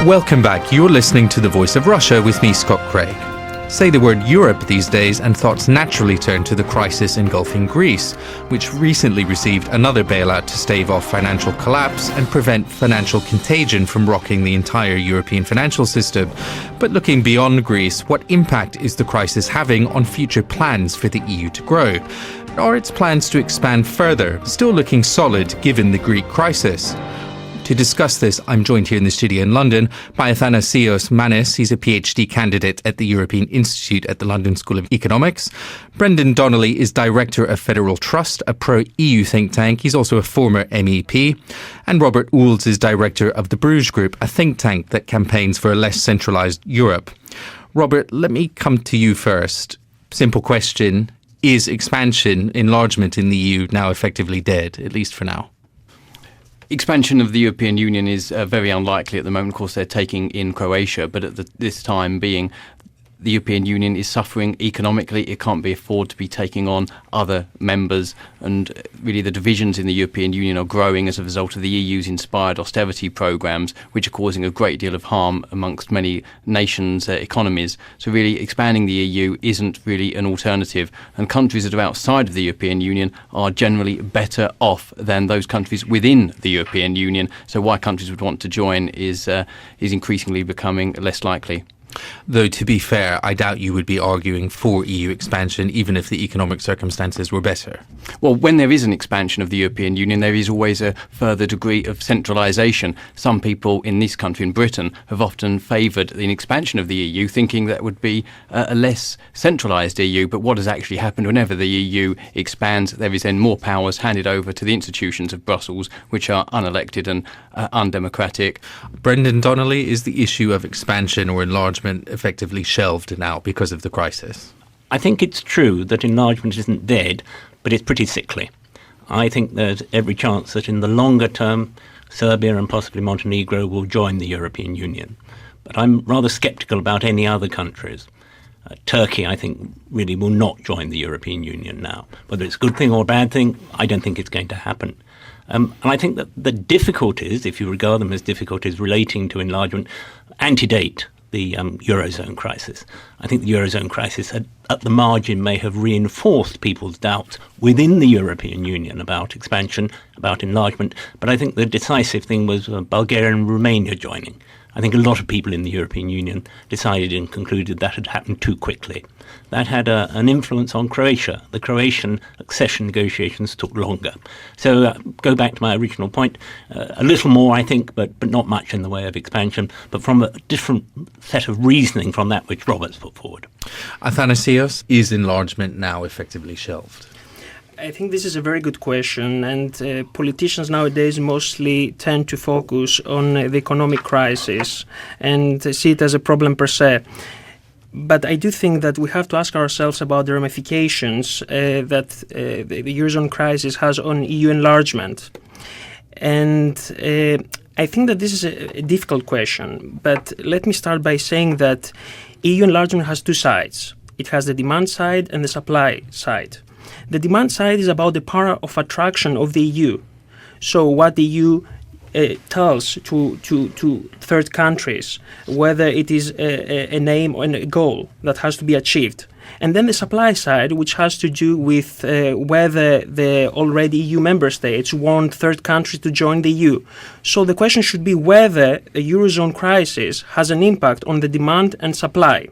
Welcome back. You're listening to The Voice of Russia with me, Scott Craig. Say the word Europe these days and thoughts naturally turn to the crisis engulfing Greece, which recently received another bailout to stave off financial collapse and prevent financial contagion from rocking the entire European financial system. But looking beyond Greece, what impact is the crisis having on future plans for the EU to grow? Are its plans to expand further still looking solid given the Greek crisis? To discuss this, I'm joined here in the studio in London by Athanasios Manis. He's a PhD candidate at the European Institute at the London School of Economics. Brendan Donnely is Director of Federal Trust, a pro-EU think tank. He's also a former MEP. And Robert Oulds is Director of the Bruges Group, a think tank that campaigns for a less centralised Europe. Robert, let me come to you first. Simple question. Is expansion, enlargement in the EU now effectively dead, at least for now? Expansion of the European Union is very unlikely at the moment. Of course, they're taking in Croatia, but at this time being, the European Union is suffering economically. It can't be afford to be taking on other members, and really the divisions in the European Union are growing as a result of the EU's inspired austerity programmes, which are causing a great deal of harm amongst many nations' economies. So really expanding the EU isn't really an alternative, and countries that are outside of the European Union are generally better off than those countries within the European Union. So why countries would want to join is increasingly becoming less likely. Though, to be fair, I doubt you would be arguing for EU expansion, even if the economic circumstances were better. Well, when there is an expansion of the European Union, there is always a further degree of centralisation. Some people in this country, in Britain, have often favoured an expansion of the EU, thinking that would be a less centralised EU. But what has actually happened whenever the EU expands, there is then more powers handed over to the institutions of Brussels, which are unelected and undemocratic. Brendan Donnely, is the issue of expansion or enlargement effectively shelved now because of the crisis? I think it's true that enlargement isn't dead, but it's pretty sickly. I think there's every chance that in the longer term, Serbia and possibly Montenegro will join the European Union. But I'm rather sceptical about any other countries. Turkey, I think, really will not join the European Union now. Whether it's a good thing or a bad thing, I don't think it's going to happen. And I think that the difficulties, if you regard them as difficulties relating to enlargement, antedate the Eurozone crisis. I think the Eurozone crisis at the margin may have reinforced people's doubts within the European Union about expansion, about enlargement, but I think the decisive thing was Bulgaria and Romania joining. I think a lot of people in the European Union decided and concluded that had happened too quickly. That had an influence on Croatia. The Croatian accession negotiations took longer. So go back to my original point, a little more, I think, but not much in the way of expansion, but from a different set of reasoning from that which Robert's put forward. Athanasios, is enlargement now effectively shelved? I think this is a very good question, and politicians nowadays mostly tend to focus on the economic crisis and see it as a problem per se. But I do think that we have to ask ourselves about the ramifications that the Eurozone crisis has on EU enlargement. And I think that this is a difficult question, but let me start by saying that EU enlargement has two sides. It has the demand side and the supply side. The demand side is about the power of attraction of the EU. So what the EU tells to third countries, whether it is an aim or a goal that has to be achieved. And then the supply side, which has to do with whether the already EU member states want third countries to join the EU. So the question should be whether the Eurozone crisis has an impact on the demand and supply.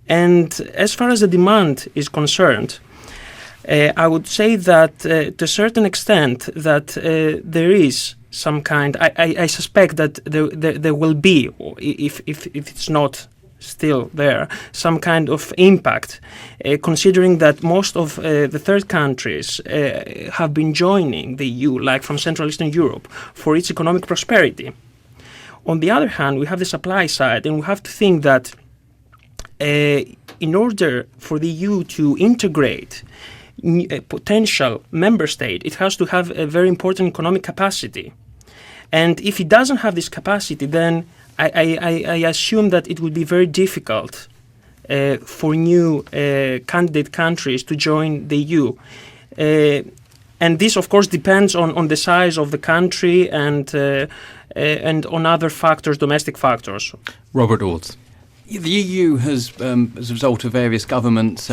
And as far as the demand is concerned, I would say that to a certain extent that there is some kind, I suspect that there will be, if it's not still there, some kind of impact, considering that most of the third countries have been joining the EU, like from Central Eastern Europe, for its economic prosperity. On the other hand, we have the supply side, and we have to think that in order for the EU to integrate a potential member state, it has to have a very important economic capacity. And if it doesn't have this capacity, then I assume that it would be very difficult for new candidate countries to join the EU. And this, of course, depends on the size of the country and and on other factors, domestic factors. Robert Oulds. The EU has, as a result of various governments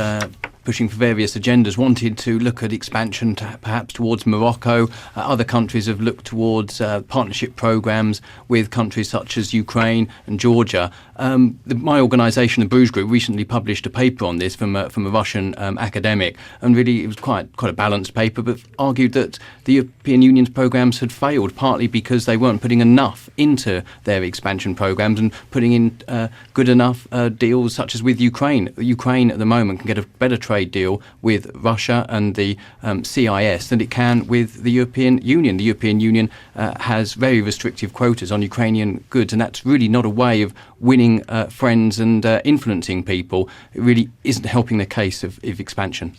pushing for various agendas, wanted to look at expansion perhaps towards Morocco. Other countries have looked towards partnership programs with countries such as Ukraine and Georgia. My organisation, the Bruges Group, recently published a paper on this from a Russian academic, and really it was quite a balanced paper, but argued that the European Union's programmes had failed, partly because they weren't putting enough into their expansion programmes and putting in good enough deals such as with Ukraine. Ukraine at the moment can get a better trade deal with Russia and the CIS than it can with the European Union. The European Union has very restrictive quotas on Ukrainian goods, and that's really not a way of winning friends and influencing people. It really isn't helping the case of expansion.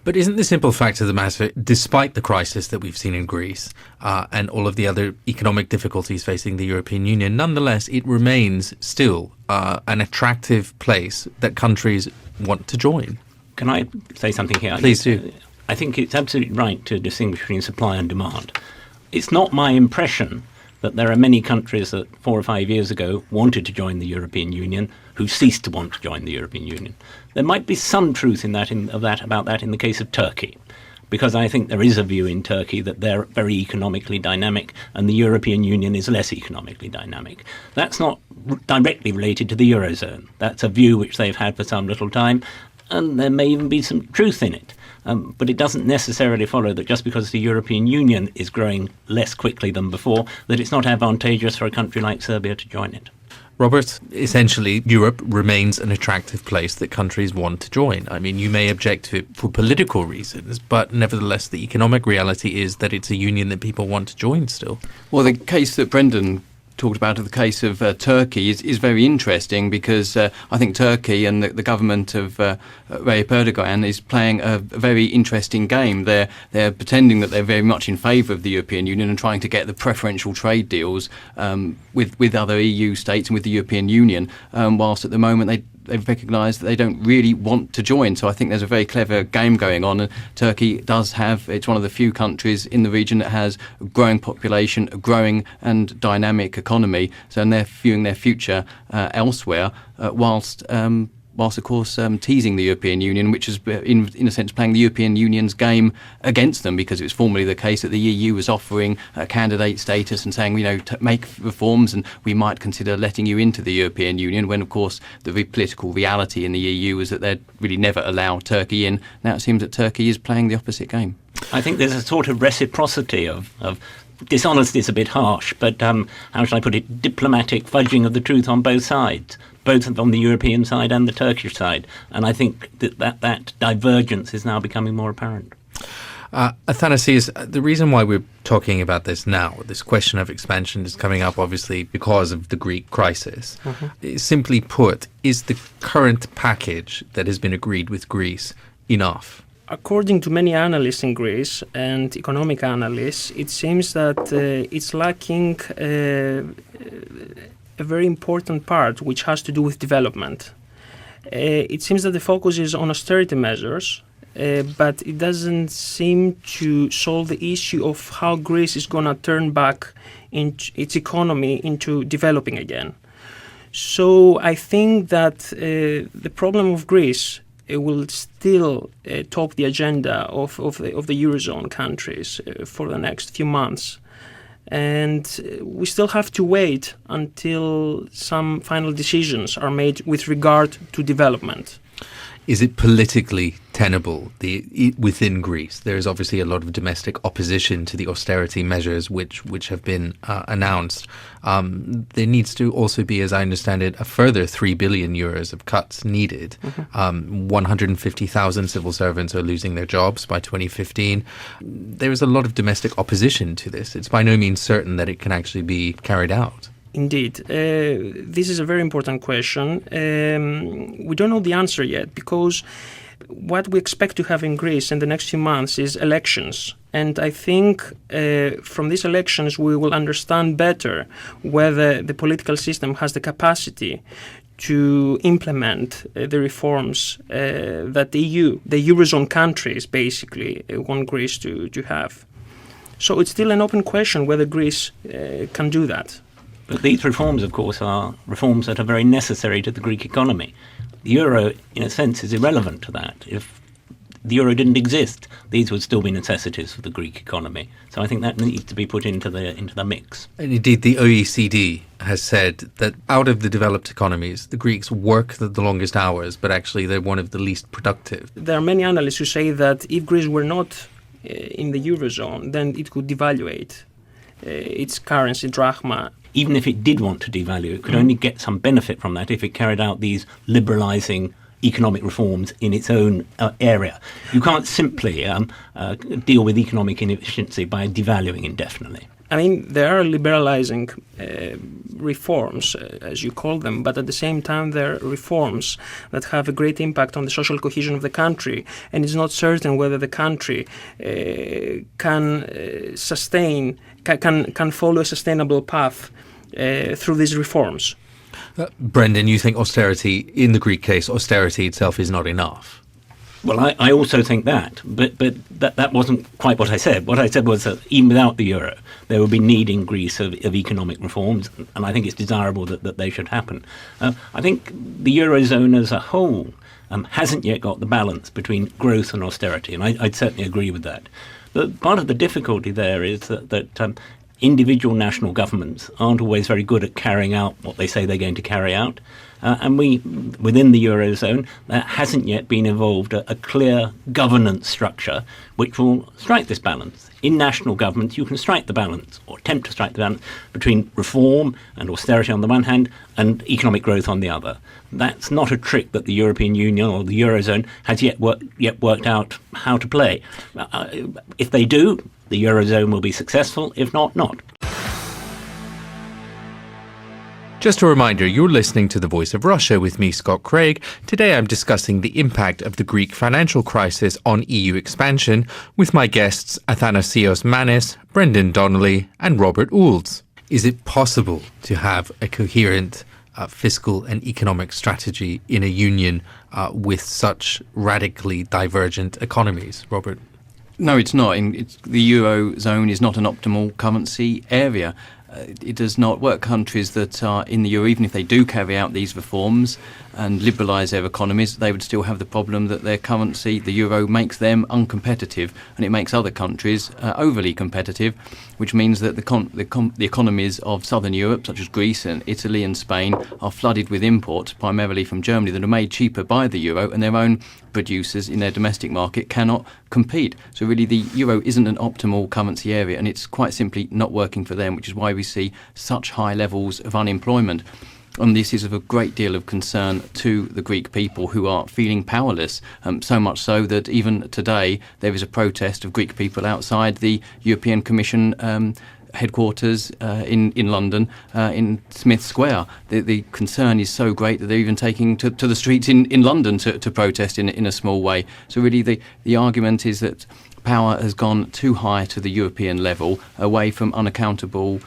But isn't the simple fact of the matter, despite the crisis that we've seen in Greece and all of the other economic difficulties facing the European Union, nonetheless, it remains still an attractive place that countries want to join? Can I say something here? Please do. I think it's absolutely right to distinguish between supply and demand. It's not my impression that there are many countries that 4 or 5 years ago wanted to join the European Union who ceased to want to join the European Union. There might be some truth about that in the case of Turkey, because I think there is a view in Turkey that they're very economically dynamic and the European Union is less economically dynamic. That's not directly related to the Eurozone. That's a view which they've had for some little time, and there may even be some truth in it. But it doesn't necessarily follow that just because the European Union is growing less quickly than before, that it's not advantageous for a country like Serbia to join it. Robert, essentially, Europe remains an attractive place that countries want to join. I mean, you may object to it for political reasons, but nevertheless, the economic reality is that it's a union that people want to join still. Well, the case that Brendan talked about the case of Turkey is very interesting, because I think Turkey and the government of Recep Erdogan is playing a very interesting game. They're pretending that they're very much in favour of the European Union and trying to get the preferential trade deals with other EU states and with the European Union, whilst at the moment they've recognised that they don't really want to join. So I think there's a very clever game going on. And Turkey it's one of the few countries in the region that has a growing population, a growing and dynamic economy. So and they're viewing their future elsewhere, whilst of course teasing the European Union, which is in a sense playing the European Union's game against them, because it was formerly the case that the EU was offering candidate status and saying, make reforms and we might consider letting you into the European Union, when of course the political reality in the EU was that they'd really never allow Turkey in. Now it seems that Turkey is playing the opposite game. I think there's a sort of reciprocity of dishonesty is a bit harsh, but how shall I put it, diplomatic fudging of the truth on both sides, both on the European side and the Turkish side. And I think that divergence is now becoming more apparent. Athanasios, the reason why we're talking about this now, this question of expansion, is coming up obviously because of the Greek crisis. Simply put, is the current package that has been agreed with Greece enough? According to many analysts in Greece and economic analysts, it seems that it's lacking a very important part which has to do with development. It seems that the focus is on austerity measures, but it doesn't seem to solve the issue of how Greece is going to turn back its economy into developing again. So I think that the problem of Greece will still top the agenda of the Eurozone countries for the next few months. And we still have to wait until some final decisions are made with regard to development. Is it politically tenable within Greece? There is obviously a lot of domestic opposition to the austerity measures which have been announced. There needs to also be, as I understand it, a further 3 billion euros of cuts needed. 150,000 civil servants are losing their jobs by 2015. There is a lot of domestic opposition to this. It's by no means certain that it can actually be carried out. Indeed. This is a very important question. We don't know the answer yet, because what we expect to have in Greece in the next few months is elections. And I think from these elections we will understand better whether the political system has the capacity to implement the reforms that the Eurozone countries basically want Greece to have. So it's still an open question whether Greece can do that. But these reforms, of course, are reforms that are very necessary to the Greek economy. The euro, in a sense, is irrelevant to that. If the euro didn't exist, these would still be necessities for the Greek economy. So I think that needs to be put into the mix. And indeed, the OECD has said that out of the developed economies, the Greeks work the longest hours, but actually they're one of the least productive. There are many analysts who say that if Greece were not in the Eurozone, then it could devaluate its currency, drachma. Even if it did want to devalue, it could only get some benefit from that if it carried out these liberalising economic reforms in its own area. You can't simply deal with economic inefficiency by devaluing indefinitely. I mean, there are liberalizing reforms, as you call them, but at the same time there are reforms that have a great impact on the social cohesion of the country, and it's not certain whether the country can follow a sustainable path through these reforms. Brendan, you think austerity, in the Greek case, austerity itself is not enough? Well, I also think that, but that wasn't quite what I said. What I said was that even without the euro, there would be need in Greece of economic reforms, and I think it's desirable that they should happen. I think the eurozone as a whole hasn't yet got the balance between growth and austerity, and I'd certainly agree with that. But part of the difficulty there is that individual national governments aren't always very good at carrying out what they say they're going to carry out. And within the Eurozone, there hasn't yet been evolved a clear governance structure which will strike this balance. In national governments, you can strike the balance, or attempt to strike the balance, between reform and austerity on the one hand and economic growth on the other. That's not a trick that the European Union or the Eurozone has yet worked out how to play. If they do, the Eurozone will be successful. If not, not. Just a reminder, you're listening to The Voice of Russia with me, Scott Craig. Today I'm discussing the impact of the Greek financial crisis on EU expansion with my guests Athanasios Manis, Brendan Donnely and Robert Oulds. Is it possible to have a coherent fiscal and economic strategy in a union with such radically divergent economies? Robert? No, it's not. The Eurozone is not an optimal currency area. It does not work. Countries that are in the euro, even if they do carry out these reforms and liberalise their economies, they would still have the problem that their currency, the euro, makes them uncompetitive, and it makes other countries overly competitive, which means that the economies of southern Europe, such as Greece and Italy and Spain, are flooded with imports, primarily from Germany, that are made cheaper by the euro, and their own producers in their domestic market cannot compete. So really the euro isn't an optimal currency area, and it's quite simply not working for them, which is why we see such high levels of unemployment. And this is of a great deal of concern to the Greek people, who are feeling powerless, so much so that even today there is a protest of Greek people outside the European Commission headquarters in London, in Smith Square. The concern is so great that they're even taking to the streets in London to protest in a small way. So really the argument is that power has gone too high to the European level, away from accountable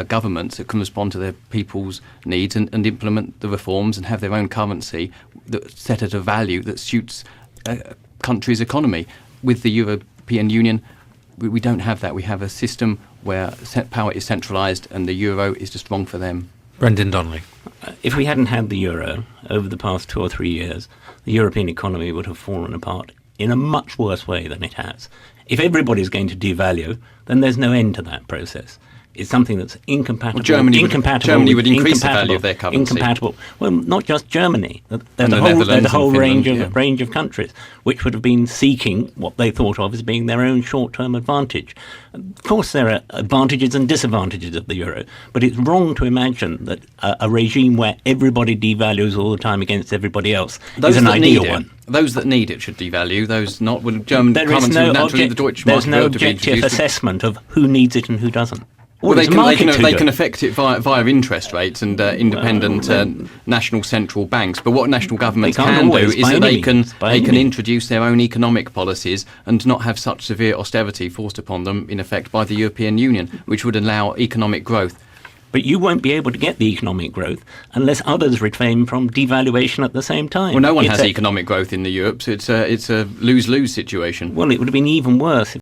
governments that can respond to their people's needs and implement the reforms and have their own currency that's set at a value that suits a country's economy. With the European Union, we don't have that. We have a system where power is centralised and the euro is just wrong for them. Brendan Donnely. If we hadn't had the euro over the past 2 or 3 years, the European economy would have fallen apart in a much worse way than it has. If everybody's going to devalue, then there's no end to that process. It's something that's incompatible. Well, Germany would increase the value of their currency. Incompatible. Well, not just Germany. There's the a whole range Finland, of countries which would have been seeking what they thought of as being their own short-term advantage. Of course, there are advantages and disadvantages of the euro, but it's wrong to imagine that a regime where everybody devalues all the time against everybody else is an ideal one. Those that need it should devalue. Those not. German There currency is no would naturally the Deutsche there's Mark no would be objective introduced. assessment of who needs it and who doesn't. Well, they can affect it via interest rates and independent national central banks. But what national governments can do is that they can introduce their own economic policies and not have such severe austerity forced upon them, in effect, by the European Union, which would allow economic growth. But you won't be able to get the economic growth unless others refrain from devaluation at the same time. Well, no one has economic growth in Europe, so it's a lose-lose situation. Well, it would have been even worse if